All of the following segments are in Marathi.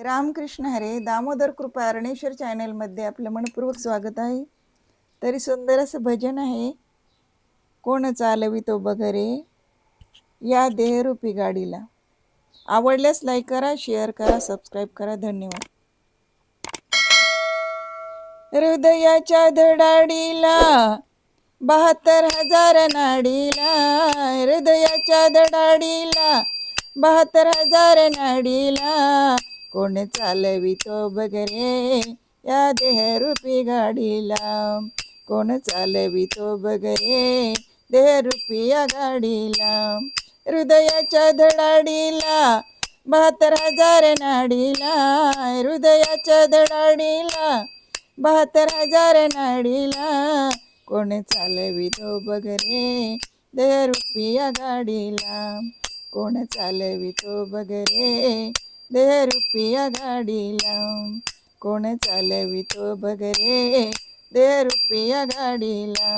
रामकृष्ण हरे. दामोदर कृपा अरणेश्वर चॅनलमध्ये आपलं मनपूर्वक स्वागत आहे. तरी सुंदर असं भजन आहे. कोण चालवितो बगरे या देहरूपी गाडीला. आवडल्यास लाईक करा, शेअर करा, सबस्क्राईब करा. धन्यवाद. हृदयाच्या धडाडीला 72,000 नाडीला, हृदयाच्या धडाडीला 72,000 नाडीला. कोण चालवितो बगरे या देहरूपी गाडीला. कोण चालवितो बगरे देहरूपी या गाडीला. हृदयाच्या धडाडीला 72,000 नाडीला, हृदयाच्या धडाडीला 72,000 नाडीला. कोण चालवितो बगरे देहरूपी या गाडीला. कोण चालवितो बगरे देहरूपी या गाडीला. कोण चालवितो बगरे देहरूपी या गाडीला.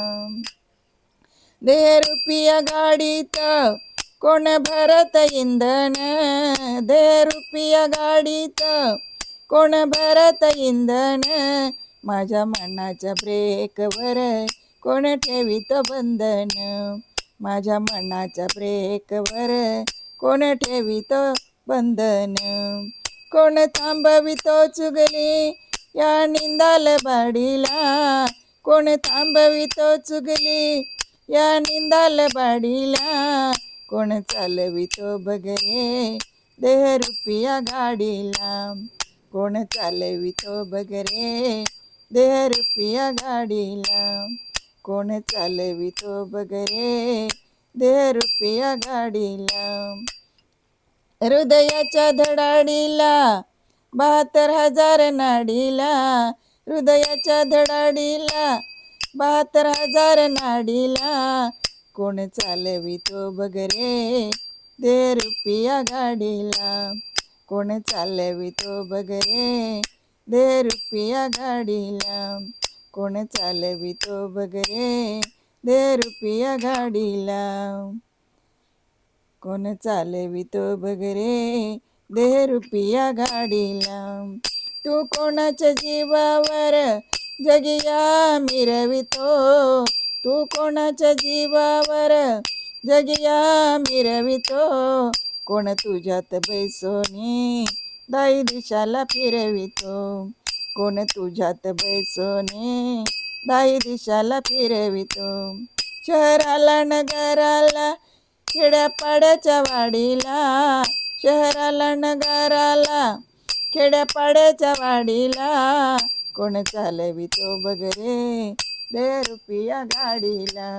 देहरूपी या गाडीत कोण भरत इंधन, देहरूपी या गाडीत कोण भरत इंधन. माझ्या मनाच्या ब्रेकवर कोण ठेवित बंधन, माझ्या मनाच्या ब्रेकवर कोण ठेवित बंधन. कोण थांबवितो चुगली या निंदाल बाडीला, कोण थांबवितो चुगली या निंदाल बाडीला. कोण चालवितो बगरे देहरूपी या गाडीला. कोण चालवितो बगरे देहरूपी या गाडीला. कोण चालवितो बगरे देहरूपी या गाडीला. हृदयाच्या धडाडीला 72,000 नाडीला, हृदयाच्या धडाडीला 72,000 नाडीला. कोण चालवितो बगरे देहरूपी या गाडीला. कोण चालवितो बगरे देहरूपी या गाडीला. कोण चालवितो बगरे देहरूपी या गाडीला. कोण चालवितो बगरे देहरूपी या गाडीला. तू कोणाच्या जीवावर जगिया मिरवितो, तू कोणाच्या जीवावर जगिया मिरवितो. कोण तुझ्यात बैसोनी दाई दिशाला फिरवितो, कोण तुझ्यात बैसोनी दाई दिशाला फिरवितो. शहराला नगराला खेड्यापाड्याच्या वाडीला, शहराला नगराला खेड्यापाड्याच्या वाडीला. कोण चालवितो बगरे देहरूपी या गाडीला.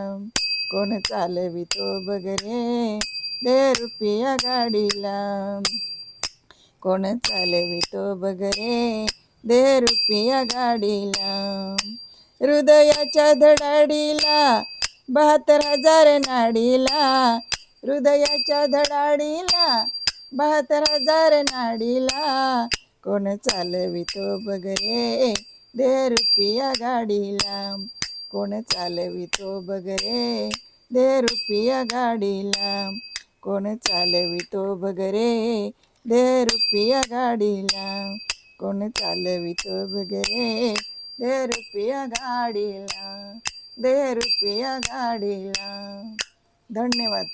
कोण चालवितो बगरे देहरूपी या गाडीला. कोण चालवितो बगरे देहरूपी या गाडीला. हृदयाच्या धडाडीला 72,000 नाडीला, हृदयाच्या धडाडीला 72,000 नाडीला. कोण चालवितो बगरे देहरूपी या गाडीला. कोण चालवितो बगरे देहरूपी या गाडीला. कोण चालवितो बगरे देहरूपी या गाडीला. कोण चालवितो बगरे देहरूपी या गाडीला, देहरूपी या गाडीला. धन्यवाद.